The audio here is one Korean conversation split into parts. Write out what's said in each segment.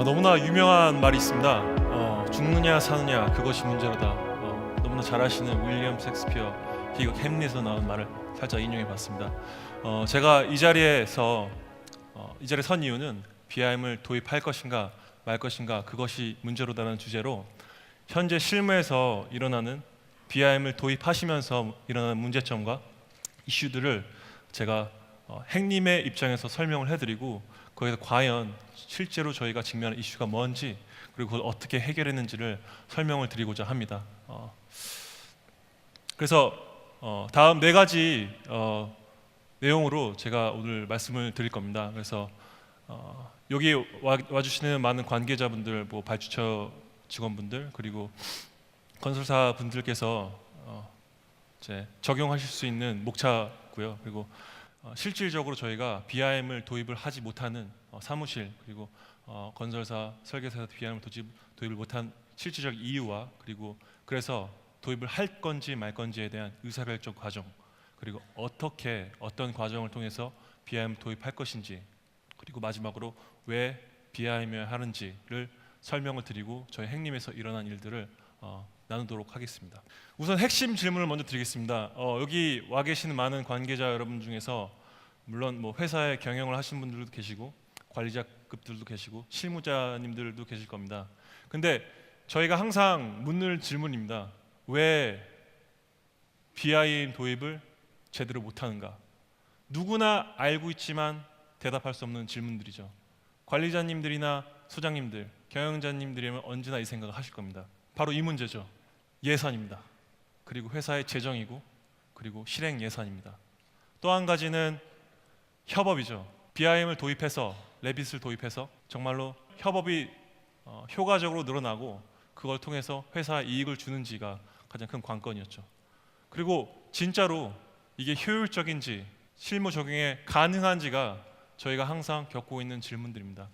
너무나 유명한 말이 있습니다. 죽느냐 사느냐 그것이 문제로다. 너무나 잘 아시는 윌리엄 셰익스피어 비극 햄릿에서 나온 말을 살짝 인용해봤습니다. 제가 이 자리에 선 이유는 BIM을 도입할 것인가 말 것인가 그것이 문제로다는 주제로 현재 실무에서 일어나는 BIM을 도입하시면서 일어나는 문제점과 이슈들을 제가 행님의 입장에서 설명을 해드리고 거기서 과연 실제로 저희가 직면한 이슈가 뭔지 그리고 그걸 어떻게 해결했는지를 설명을 드리고자 합니다. 그래서 다음 네 가지 내용으로 제가 오늘 말씀을 드릴 겁니다. 그래서 여기 와주시는 많은 관계자분들, 발주처 직원분들 그리고 건설사 분들께서 이제 적용하실 수 있는 목차고요. 그리고 실질적으로 저희가 BIM을 도입을 하지 못하는 사무실 그리고 건설사, 설계사에서 BIM을 도입을 못한 실질적 이유와 그리고 그래서 도입을 할 건지 말 건지에 대한 의사결정 과정 그리고 어떤 과정을 통해서 BIM 도입할 것인지 그리고 마지막으로 왜 BIM을 하는지를 설명을 드리고 저희 행님에서 일어난 일들을 나누도록 하겠습니다. 우선 핵심 질문을 먼저 드리겠습니다. 여기 와 계시는 많은 관계자 여러분 중에서 물론 회사에 경영을 하신 분들도 계시고 관리자급들도 계시고 실무자님들도 계실 겁니다. 근데 저희가 항상 묻는 질문입니다. 왜 BIM 도입을 제대로 못하는가? 누구나 알고 있지만 대답할 수 없는 질문들이죠. 관리자님들이나 소장님들, 경영자님들이면 언제나 이 생각을 하실 겁니다. 바로 이 문제죠. 예산입니다. 그리고 회사의 재정이고 그리고 실행 예산입니다. 또 한 가지는 협업이죠. BIM을 도입해서 레빗을 도입해서 정말로 협업이 효과적으로 늘어나고 그걸 통해서 회사에 이익을 주는지가 가장 큰 관건이었죠. 그리고 진짜로 이게 효율적인지 실무 적용에 가능한지가 저희가 항상 겪고 있는 질문들입니다.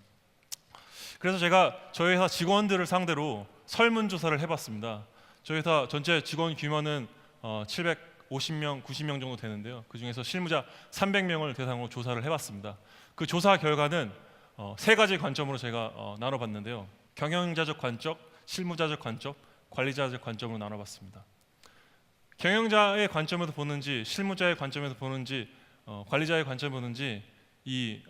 그래서 제가 저희 회사 직원들을 상대로 설문조사를 해봤습니다. 저희 회사 전체 직원 규모는 750명, 90명 정도 되는데요. 그 중에서 실무자 300명을 대상으로 조사를 해봤습니다. 그 조사 결과는 세 가지 관점으로 제가 나눠봤는데요. 경영자적 관점, 실무자적 관점, 관리자적 관점으로 나눠봤습니다. 경영자의 관점에서 보는지, 실무자의 관점에서 보는지, 관리자의 관점에서 보는지 이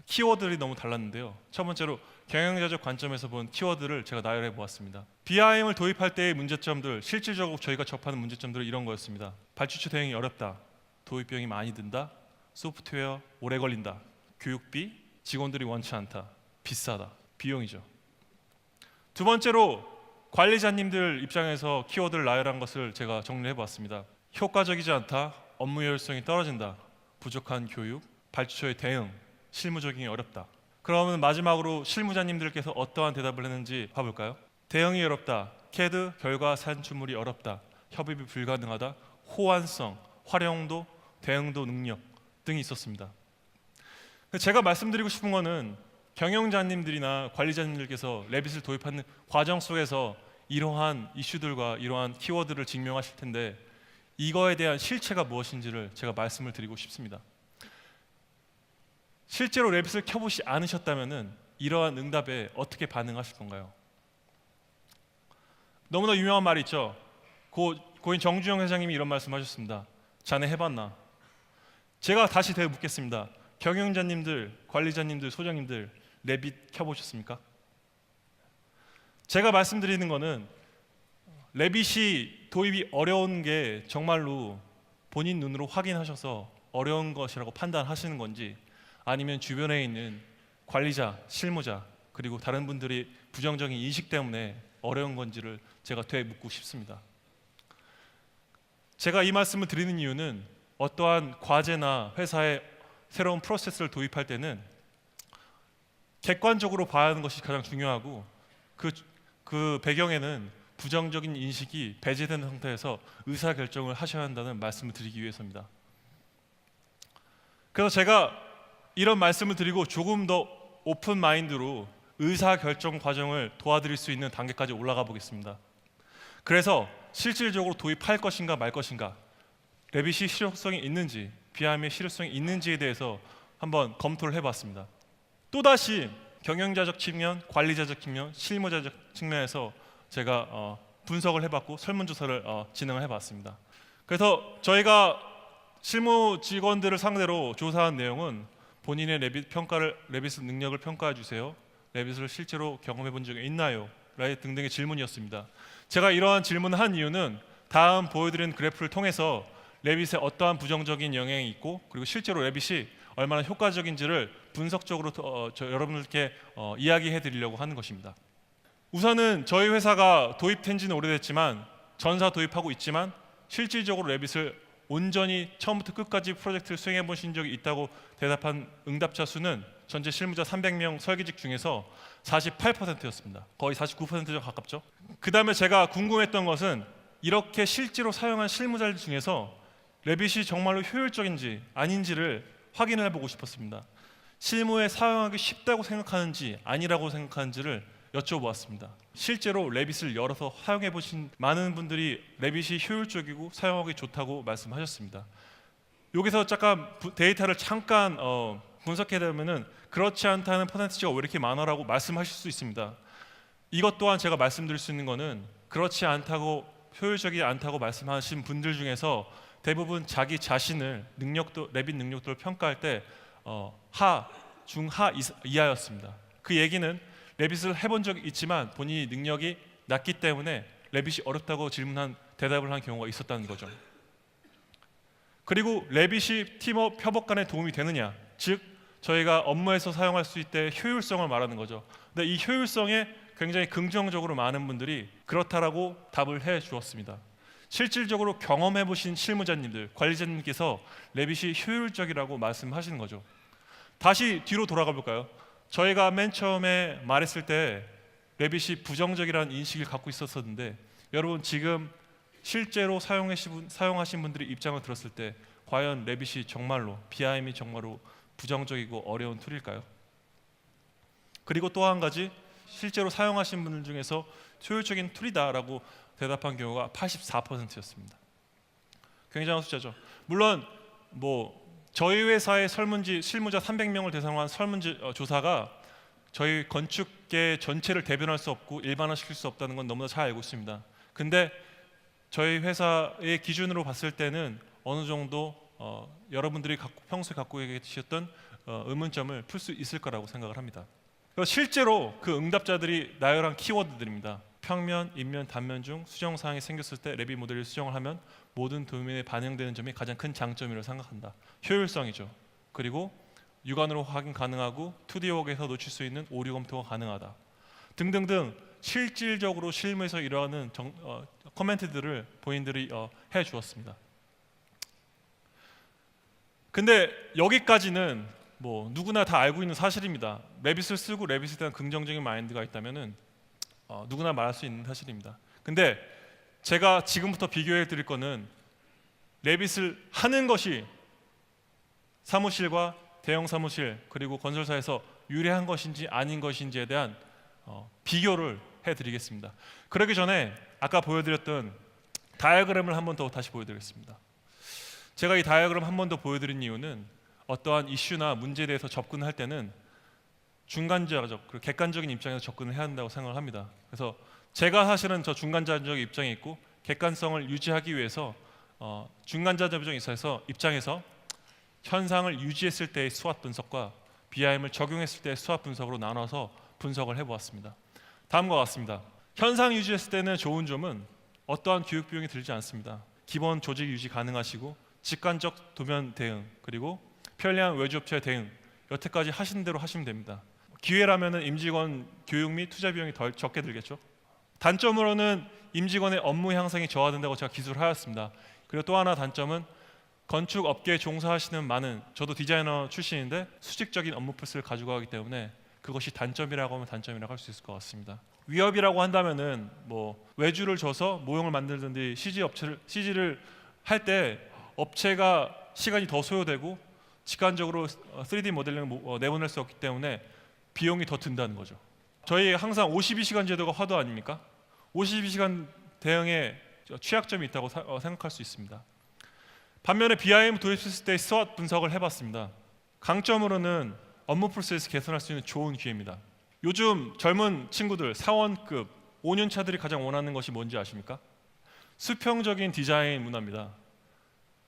키워드들이 너무 달랐는데요. 첫 번째로 경영자적 관점에서 본 키워드를 제가 나열해 보았습니다. BIM을 도입할 때의 문제점들, 실질적으로 저희가 접하는 문제점들은 이런 거였습니다. 발주처 대응이 어렵다, 도입 비용이 많이 든다, 소프트웨어 오래 걸린다, 교육비, 직원들이 원치 않다, 비싸다, 비용이죠. 두 번째로 관리자님들 입장에서 키워드를 나열한 것을 제가 정리해 보았습니다. 효과적이지 않다, 업무 효율성이 떨어진다, 부족한 교육, 발주처의 대응, 실무 적용이 어렵다. 그러면 마지막으로 실무자님들께서 어떠한 대답을 했는지 봐볼까요? 대응이 어렵다, CAD 결과 산출물이 어렵다, 협업이 불가능하다, 호환성, 활용도, 대응도 능력 등이 있었습니다. 제가 말씀드리고 싶은 거는 경영자님들이나 관리자님들께서 레빗을 도입하는 과정 속에서 이러한 이슈들과 이러한 키워드를 직면하실 텐데 이거에 대한 실체가 무엇인지를 제가 말씀을 드리고 싶습니다. 실제로 레빗을 켜보시 않으셨다면 이러한 응답에 어떻게 반응하실 건가요? 너무나 유명한 말이 있죠. 고인 정주영 회장님이 이런 말씀하셨습니다. 자네 해봤나? 제가 다시 묻겠습니다. 경영자님들, 관리자님들, 소장님들 레빗 켜보셨습니까? 제가 말씀드리는 거는 레빗이 도입이 어려운 게 정말로 본인 눈으로 확인하셔서 어려운 것이라고 판단하시는 건지 아니면 주변에 있는 관리자, 실무자 그리고 다른 분들이 부정적인 인식 때문에 어려운 건지를 제가 되묻고 싶습니다. 제가 이 말씀을 드리는 이유는 어떠한 과제나 회사에 새로운 프로세스를 도입할 때는 객관적으로 봐야 하는 것이 가장 중요하고 그 배경에는 부정적인 인식이 배제되는 상태에서 의사결정을 하셔야 한다는 말씀을 드리기 위해서입니다. 그래서 제가 이런 말씀을 드리고 조금 더 오픈 마인드로 의사결정 과정을 도와드릴 수 있는 단계까지 올라가 보겠습니다. 그래서 실질적으로 도입할 것인가 말 것인가, 레빗이 실효성이 있는지, BIM의 실효성이 있는지에 대해서 한번 검토를 해봤습니다. 또다시 경영자적 측면, 관리자적 측면, 실무자적 측면에서 제가 분석을 해봤고 설문조사를 진행을 해봤습니다. 그래서 저희가 실무 직원들을 상대로 조사한 내용은 본인의 레빗 능력을 평가해 주세요. 레빗을 실제로 경험해 본 적이 있나요? 등등의 질문이었습니다. 제가 이러한 질문을 한 이유는 다음 보여드린 그래프를 통해서 레빗에 어떠한 부정적인 영향이 있고 그리고 실제로 레빗이 얼마나 효과적인지를 분석적으로 여러분들께 이야기해 드리려고 하는 것입니다. 우선은 저희 회사가 도입된 지는 오래됐지만 전사 도입하고 있지만 실질적으로 레빗을 온전히 처음부터 끝까지 프로젝트를 수행해 보신 적이 있다고 대답한 응답자 수는 전체 실무자 300명 설계직 중에서 48%였습니다. 거의 49%에 가깝죠. 그 다음에 제가 궁금했던 것은 이렇게 실제로 사용한 실무자들 중에서 레빗이 정말로 효율적인지 아닌지를 확인을 해보고 싶었습니다. 실무에 사용하기 쉽다고 생각하는지 아니라고 생각하는지를 여쭤보았습니다. 실제로 레빗을 열어서 사용해 보신 많은 분들이 레빗이 효율적이고 사용하기 좋다고 말씀하셨습니다. 여기서 잠깐 데이터를 잠깐 분석해 보면은 그렇지 않다는 퍼센티지가 왜 이렇게 많아라고 말씀하실 수 있습니다. 이것 또한 제가 말씀드릴 수 있는 거는 그렇지 않다고 효율적이지 않다고 말씀하신 분들 중에서 대부분 자기 자신을 레빗 능력도를 평가할 때 중하 이하였습니다. 그 얘기는 레빗을 해본 적이 있지만 본인이 능력이 낮기 때문에 레빗이 어렵다고 대답을 한 경우가 있었다는 거죠. 그리고 레빗이 팀업 협업 간에 도움이 되느냐, 즉 저희가 업무에서 사용할 수 있을 때 효율성을 말하는 거죠. 근데 이 효율성에 굉장히 긍정적으로 많은 분들이 그렇다라고 답을 해 주었습니다. 실질적으로 경험해 보신 실무자님들, 관리자님께서 레빗이 효율적이라고 말씀하시는 거죠. 다시 뒤로 돌아가 볼까요? 저희가 맨 처음에 말했을 때 레빗이 부정적이라는 인식을 갖고 있었는데 여러분 지금 실제로 사용하신 분들의 입장을 들었을 때 과연 레빗이 정말로 BIM이 정말로 부정적이고 어려운 툴일까요? 그리고 또 한 가지 실제로 사용하신 분들 중에서 효율적인 툴이다라고 대답한 경우가 84%였습니다. 굉장한 숫자죠. 물론 저희 회사의 실무자 300명을 대상으로 한 설문지 조사가 저희 건축계 전체를 대변할 수 없고 일반화시킬 수 없다는 건 너무나 잘 알고 있습니다. 근데 저희 회사의 기준으로 봤을 때는 어느 정도 여러분들이 평소에 갖고 계셨던 의문점을 풀 수 있을 거라고 생각을 합니다. 실제로 그 응답자들이 나열한 키워드들입니다. 평면, 인면, 단면 중 수정 사항이 생겼을 때 레빗 모델을 수정을 하면 모든 도면에 반영되는 점이 가장 큰 장점이라고 생각한다. 효율성이죠. 그리고 육안으로 확인 가능하고 2D웍에서 놓칠 수 있는 오류 검토가 가능하다. 등등등 실질적으로 실무에서 일어나는 코멘트들을 본인들이 해 주었습니다. 근데 여기까지는 누구나 다 알고 있는 사실입니다. 레빗을 쓰고 레빗에 대한 긍정적인 마인드가 있다면은 누구나 말할 수 있는 사실입니다. 근데 제가 지금부터 비교해 드릴 거는 레빗을 하는 것이 사무실과 대형 사무실 그리고 건설사에서 유리한 것인지 아닌 것인지에 대한 비교를 해드리겠습니다. 그러기 전에 아까 보여드렸던 다이어그램을 한 번 더 다시 보여드리겠습니다. 제가 이 다이어그램 한 번 더 보여드린 이유는 어떠한 이슈나 문제에 대해서 접근할 때는 중간자적 그리고 객관적인 입장에서 접근을 해야 한다고 생각을 합니다. 그래서 제가 사실은 저 중간자적 입장에 있고 객관성을 유지하기 위해서 중간자적 입장에서 현상을 유지했을 때의 수학 분석과 BIM을 적용했을 때의 수학 분석으로 나눠서 분석을 해보았습니다. 다음과 같습니다. 현상 유지했을 때는 좋은 점은 어떠한 교육 비용이 들지 않습니다. 기본 조직 유지 가능하시고 직관적 도면 대응 그리고 편리한 외주업체 대응 여태까지 하신 대로 하시면 됩니다. 기회라면 임직원 교육 및 투자 비용이 덜 적게 들겠죠. 단점으로는 임직원의 업무 향상이 저하된다고 제가 기술을 하였습니다. 그리고 또 하나 단점은 건축 업계에 종사하시는 많은 저도 디자이너 출신인데 수직적인 업무 풀스를 가지고 가기 때문에 그것이 단점이라고 하면 단점이라고 할 수 있을 것 같습니다. 위협이라고 한다면은 외주를 줘서 모형을 만들든지 CG를 할 때 업체가 시간이 더 소요되고 직관적으로 3D 모델링을 내보낼 수 없기 때문에 비용이 더 든다는 거죠. 저희 항상 52시간 제도가 화두 아닙니까? 52시간 대응에 취약점이 있다고 생각할 수 있습니다. 반면에 BIM 도입했을 때 SWOT 분석을 해봤습니다. 강점으로는 업무 프로세스 개선할 수 있는 좋은 기회입니다. 요즘 젊은 친구들 사원급 5년차들이 가장 원하는 것이 뭔지 아십니까? 수평적인 디자인 문화입니다.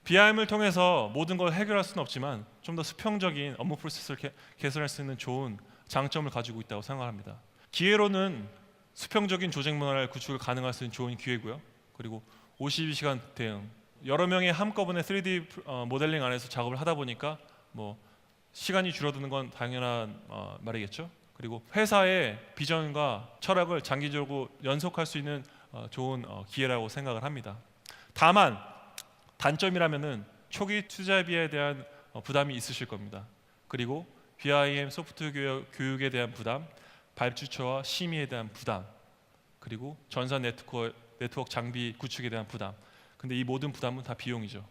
BIM을 통해서 모든 걸 해결할 수는 없지만 좀 더 수평적인 업무 프로세스를 개선할 수 있는 좋은 장점을 가지고 있다고 생각합니다. 기회로는 수평적인 조직 문화를 구축을 가능할 수 있는 좋은 기회고요. 그리고 52시간 대응, 여러 명이 한꺼번에 3D 모델링 안에서 작업을 하다 보니까 뭐 시간이 줄어드는 건 당연한 말이겠죠. 그리고 회사의 비전과 철학을 장기적으로 연속할 수 있는 좋은 기회라고 생각을 합니다. 다만 단점이라면은 초기 투자비에 대한 부담이 있으실 겁니다. 그리고 BIM 소프트 교육에 대한 부담, 발주처와 심의에 대한 부담, 그리고 전산 네트워크 장비 구축에 대한 부담. 근데 이 모든 부담은 다 비용이죠.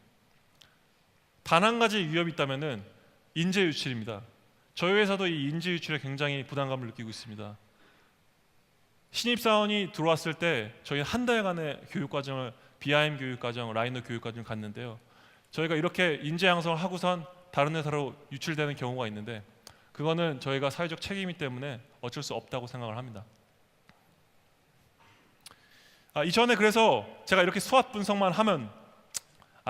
단 한 가지 위협이 있다면은 인재 유출입니다. 저희 회사도 이 인재 유출에 굉장히 부담감을 느끼고 있습니다. 신입사원이 들어왔을 때 저희는 한 달간의 교육과정을 BIM 교육과정, 라이너 교육과정을 갔는데요. 저희가 이렇게 인재 양성을 하고선 다른 회사로 유출되는 경우가 있는데 그거는 저희가 사회적 책임이기 때문에 어쩔 수 없다고 생각을 합니다. 이전에 그래서 제가 이렇게 수학 분석만 하면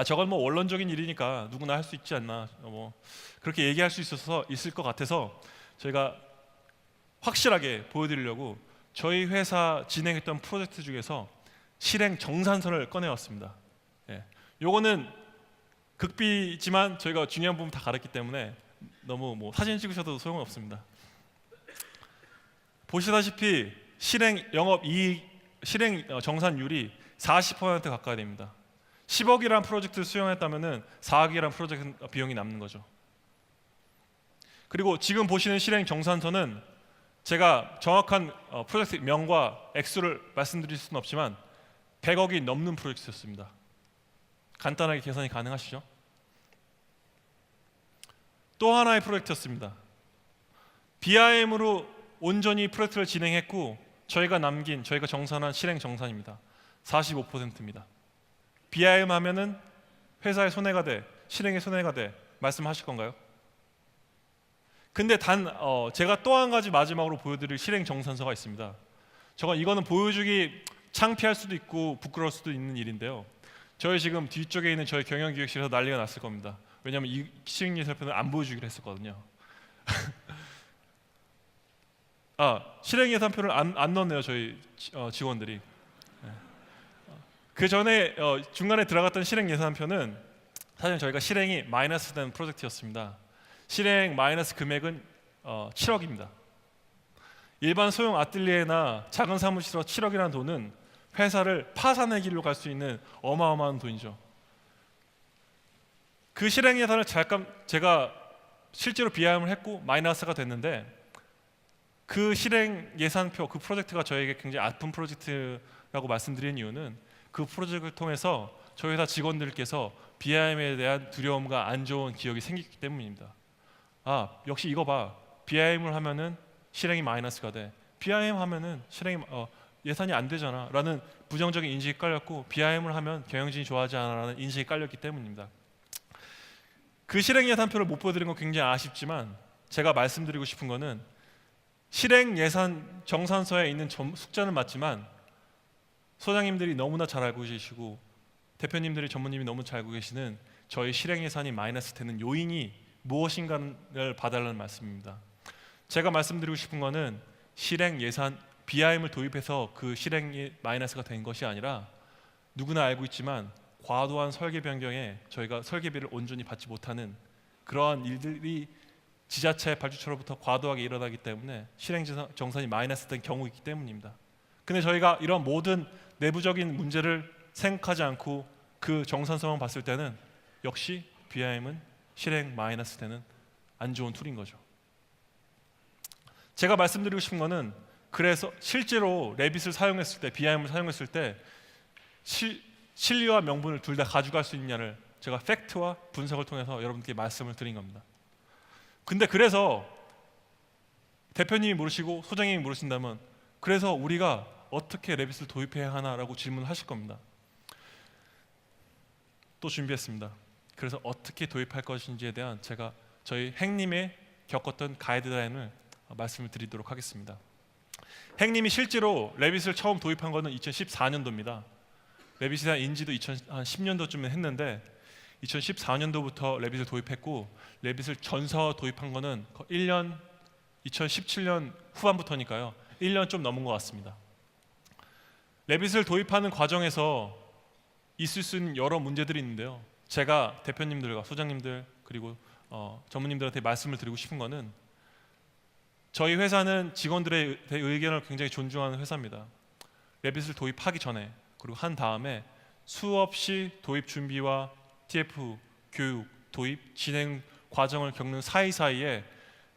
저건 뭐 원론적인 일이니까 누구나 할 수 있지 않나 뭐 그렇게 얘기할 수 있을 것 같아서 저희가 확실하게 보여드리려고 저희 회사 진행했던 프로젝트 중에서 실행 정산서를 꺼내왔습니다. 요거는 극비지만 저희가 중요한 부분 다 가렸기 때문에 너무 뭐 사진 찍으셔도 소용은 없습니다. 보시다시피 실행 정산율이 40% 가까이 됩니다. 10억이란 프로젝트를 수행했다면은 4억이란 프로젝트 비용이 남는 거죠. 그리고 지금 보시는 실행 정산서는 제가 정확한 프로젝트 명과 액수를 말씀드릴 수는 없지만 100억이 넘는 프로젝트였습니다. 간단하게 계산이 가능하시죠? 또 하나의 프로젝트였습니다. BIM으로 온전히 프로젝트를 진행했고 저희가 정산한 실행 정산입니다. 45%입니다. BIM 하면은 회사의 손해가 돼, 실행의 손해가 돼 말씀하실 건가요? 근데 제가 또 한 가지 마지막으로 보여드릴 실행 정산서가 있습니다. 이거는 보여주기 창피할 수도 있고 부끄러울 수도 있는 일인데요. 저희 지금 뒤쪽에 있는 저희 경영기획실에서 난리가 났을 겁니다. 왜냐하면 이 실행 예산표는 안 보여주기로 했었거든요. 실행 예산표를 안 넣었네요, 저희 직원들이. 그 전에 중간에 들어갔던 실행 예산표는 사실 저희가 실행이 마이너스 된 프로젝트였습니다. 실행 마이너스 금액은 7억입니다. 일반 소형 아틀리에나 작은 사무실에서 7억이라는 돈은 회사를 파산의 길로 갈 수 있는 어마어마한 돈이죠. 그 실행 예산을 제가 실제로 BIM을 했고 마이너스가 됐는데 그 실행 예산표, 그 프로젝트가 저에게 굉장히 아픈 프로젝트라고 말씀드린 이유는 그 프로젝트를 통해서 저희 회사 직원들께서 BIM에 대한 두려움과 안 좋은 기억이 생겼기 때문입니다. 역시 이거 봐. BIM을 하면은 실행이 마이너스가 돼. BIM 하면은 실행이 예산이 안 되잖아 라는 부정적인 인식이 깔렸고 BIM을 하면 경영진이 좋아하지 않아 라는 인식이 깔렸기 때문입니다. 그 실행 예산표를 못 보여드린 건 굉장히 아쉽지만 제가 말씀드리고 싶은 거는 실행 예산 정산서에 있는 숫자는 맞지만 소장님들이 너무나 잘 알고 계시고 대표님들이 전무님이 너무 잘 알고 계시는 저희 실행 예산이 마이너스 되는 요인이 무엇인가를 봐달라는 말씀입니다. 제가 말씀드리고 싶은 거는 실행 예산 BIM을 도입해서 그 실행이 마이너스가 된 것이 아니라 누구나 알고 있지만 과도한 설계 변경에 저희가 설계비를 온전히 받지 못하는 그러한 일들이 지자체 발주처로부터 과도하게 일어나기 때문에 실행 정산이 마이너스 된 경우이기 때문입니다. 근데 저희가 이런 모든 내부적인 문제를 생각하지 않고 그 정산서만 봤을 때는 역시 BIM은 실행 마이너스 되는 안 좋은 툴인 거죠. 제가 말씀드리고 싶은 거는 그래서 실제로 레빗을 사용했을 때 BIM을 사용했을 때 실리와 명분을 둘 다 가져갈 수 있냐를 제가 팩트와 분석을 통해서 여러분께 말씀을 드린 겁니다. 근데 그래서 대표님이 물으시고 소장님이 물으신다면 그래서 우리가 어떻게 레빗을 도입해야 하나라고 질문하실 겁니다. 또 준비했습니다. 그래서 어떻게 도입할 것인지에 대한 제가 저희 행님의 겪었던 가이드라인을 말씀을 드리도록 하겠습니다. 행님이 실제로 레빗을 처음 도입한 것은 2014년도입니다. 레빗에 대한 인지도 2010년도쯤에 했는데 2014년도부터 레빗을 도입했고, 레빗을 전서 도입한 것은 2017년 후반부터니까요. 1년 좀 넘은 것 같습니다. 레빗을 도입하는 과정에서 있을 수 있는 여러 문제들이 있는데요. 제가 대표님들과 소장님들 그리고 전무님들한테 말씀을 드리고 싶은 것은, 저희 회사는 직원들의 의견을 굉장히 존중하는 회사입니다. 레빗을 도입하기 전에 그리고 한 다음에 수없이 도입 준비와 TF, 교육, 도입, 진행 과정을 겪는 사이사이에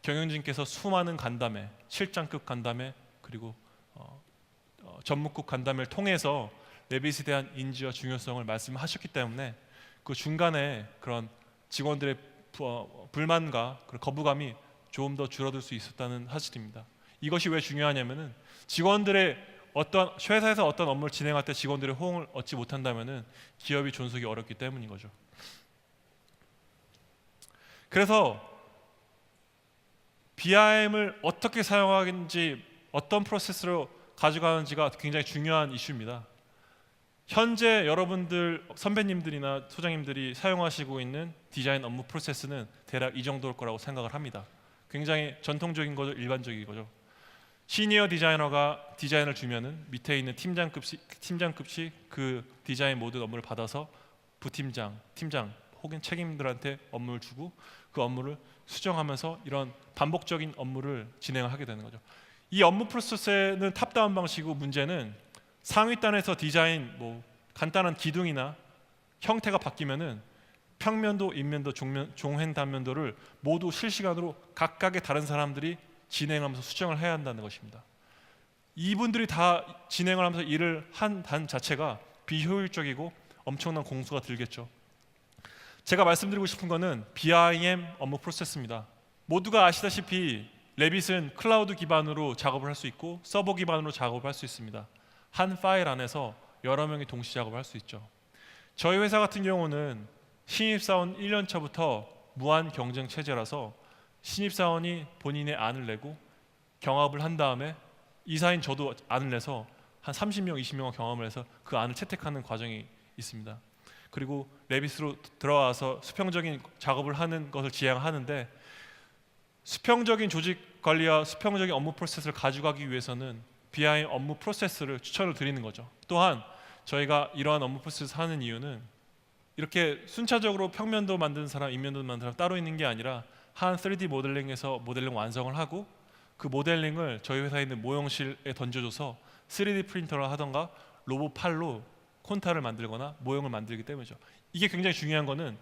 경영진께서 수많은 간담회, 실장급 간담회 그리고 전무급 간담회를 통해서 레빗에 대한 인지와 중요성을 말씀하셨기 때문에 그 중간에 그런 직원들의 불만과 거부감이 조금 더 줄어들 수 있었다는 사실입니다. 이것이 왜 중요하냐면은, 직원들의 회사에서 어떤 업무를 진행할 때 직원들의 호응을 얻지 못한다면은 기업이 존속이 어렵기 때문인 거죠. 그래서 BIM을 어떻게 사용하는지, 어떤 프로세스로 가져가는지가 굉장히 중요한 이슈입니다. 현재 여러분들 선배님들이나 소장님들이 사용하시고 있는 디자인 업무 프로세스는 대략 이 정도일 거라고 생각을 합니다. 굉장히 전통적인 거죠, 일반적인 거죠. 시니어 디자이너가 디자인을 주면은 밑에 있는 팀장급이 그 디자인 모든 업무를 받아서 부팀장, 팀장 혹은 책임들한테 업무를 주고 그 업무를 수정하면서 이런 반복적인 업무를 진행을 하게 되는 거죠. 이 업무 프로세스는 탑다운 방식이고, 문제는 상위단에서 디자인 간단한 기둥이나 형태가 바뀌면은 평면도, 인면도, 종횡 단면도를 모두 실시간으로 각각의 다른 사람들이 진행하면서 수정을 해야 한다는 것입니다. 이분들이 다 진행을 하면서 일을 한 단 자체가 비효율적이고 엄청난 공수가 들겠죠. 제가 말씀드리고 싶은 것은 BIM 업무 프로세스입니다. 모두가 아시다시피 레빗은 클라우드 기반으로 작업을 할 수 있고 서버 기반으로 작업을 할 수 있습니다. 한 파일 안에서 여러 명이 동시 작업을 할 수 있죠. 저희 회사 같은 경우는 신입사원 1년 차부터 무한 경쟁 체제라서 신입사원이 본인의 안을 내고 경합을 한 다음에 이사인 저도 안을 내서 한 30명, 20명을 경험을 해서 그 안을 채택하는 과정이 있습니다. 그리고 레빗으로 들어와서 수평적인 작업을 하는 것을 지향하는데, 수평적인 조직 관리와 수평적인 업무 프로세스를 가져가기 위해서는 BIM 업무 프로세스를 추천을 드리는 거죠. 또한 저희가 이러한 업무 프로세스 하는 이유는 이렇게 순차적으로 평면도 만드는 사람, 인면도 만드는 사람 따로 있는 게 아니라 한 3D 모델링에서 모델링 완성을 하고 그 모델링을 저희 회사에 있는 모형실에 던져줘서 3D 프린터를 하던가 로봇 팔로 콘타를 만들거나 모형을 만들기 때문이죠. 이게 굉장히 중요한 거는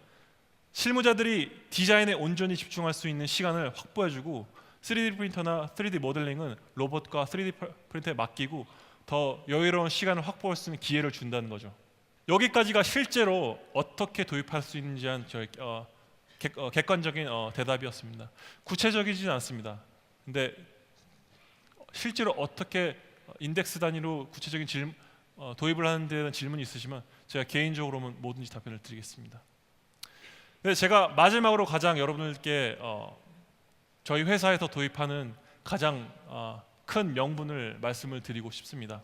실무자들이 디자인에 온전히 집중할 수 있는 시간을 확보해주고, 3D 프린터나 3D 모델링은 로봇과 3D 프린터에 맡기고 더 여유로운 시간을 확보할 수 있는 기회를 준다는 거죠. 여기까지가 실제로 어떻게 도입할 수 있는지 한 저희 객관적인 대답이었습니다. 구체적이지는 않습니다. 근데 실제로 어떻게 인덱스 단위로 구체적인 도입을 하는 데는 질문이 있으시면 제가 개인적으로는 뭐든지 답변을 드리겠습니다. 근데 제가 마지막으로 가장 여러분들께 저희 회사에서 도입하는 가장 큰 명분을 말씀을 드리고 싶습니다.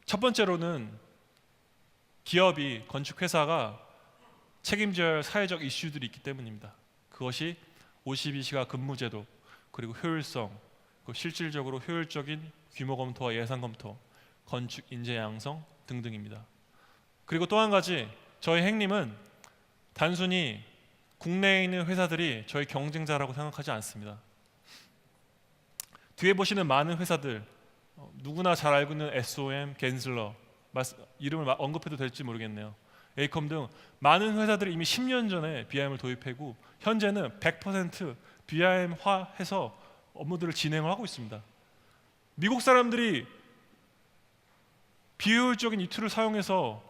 첫 번째로는 기업이, 건축회사가 책임져야 할 사회적 이슈들이 있기 때문입니다. 그것이 52시간 근무제도, 그리고 효율성, 그리고 실질적으로 효율적인 규모 검토와 예산 검토, 건축 인재 양성 등등입니다. 그리고 또 한 가지, 저희 행님은 단순히 국내에 있는 회사들이 저희 경쟁자라고 생각하지 않습니다. 뒤에 보시는 많은 회사들, 누구나 잘 알고 있는 SOM, 겐슬러, 이름을 언급해도 될지 모르겠네요. 에이컴 등 많은 회사들이 이미 10년 전에 BIM을 도입하고 현재는 100% BIM화해서 업무들을 진행을 하고 있습니다. 미국 사람들이 비효율적인 이 툴을 사용해서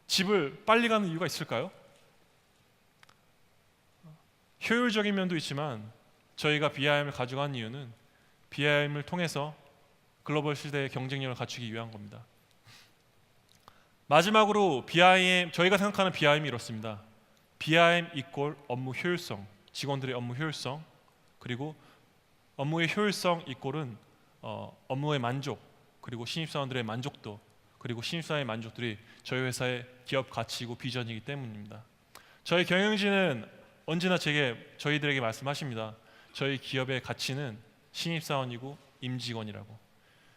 집을 빨리 가는 이유가 있을까요? 효율적인 면도 있지만 저희가 BIM을 가져간 이유는 BIM을 통해서 글로벌 시대의 경쟁력을 갖추기 위한 겁니다. 마지막으로 저희가 생각하는 BIM이 이렇습니다. BIM 이퀄 업무 효율성, 직원들의 업무 효율성, 그리고 업무의 효율성 이꼴은 업무의 만족, 그리고 신입사원들의 만족도, 그리고 신입사원의 만족들이 저희 회사의 기업 가치이고 비전이기 때문입니다. 저희 경영진은 언제나 저희들에게 말씀하십니다. 저희 기업의 가치는 신입사원이고 임직원이라고.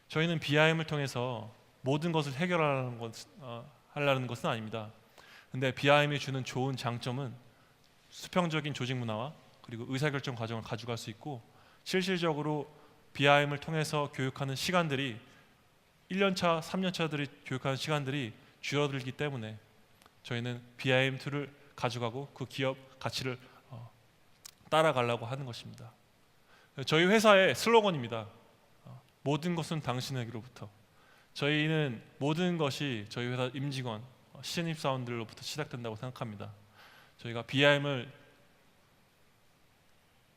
저희는 BIM을 통해서 모든 것을 하려는 것은 아닙니다. 근데 BIM이 주는 좋은 장점은 수평적인 조직 문화와 그리고 의사결정 과정을 가져갈 수 있고, 실질적으로 BIM을 통해서 교육하는 시간들이 1년차, 3년차들이 교육하는 시간들이 줄어들기 때문에 저희는 BIM2를 가져가고 그 기업 가치를 따라가려고 하는 것입니다. 저희 회사의 슬로건입니다. 모든 것은 당신에게로부터. 저희는 모든 것이 저희 회사 임직원, 신입사원들로부터 시작된다고 생각합니다. 저희가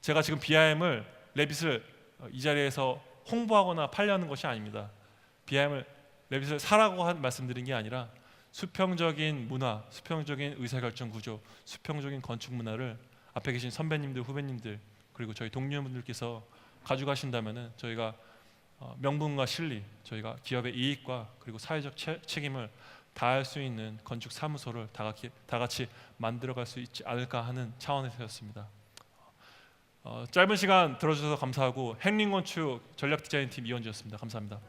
제가 지금 BIM을 레빗을 이 자리에서 홍보하거나 팔려는 것이 아닙니다. 레빗을 사라고 말씀드린 게 아니라 수평적인 문화, 수평적인 의사결정 구조, 수평적인 건축 문화를 앞에 계신 선배님들, 후배님들, 그리고 저희 동료분들께서 가져가신다면은 저희가 명분과 실리, 저희가 기업의 이익과 그리고 사회적 책임을 다할 수 있는 건축 사무소를 다 같이 만들어갈 수 있지 않을까 하는 차원에서였습니다. 짧은 시간 들어주셔서 감사하고, 행린건축 전략디자인팀 이현주였습니다. 감사합니다.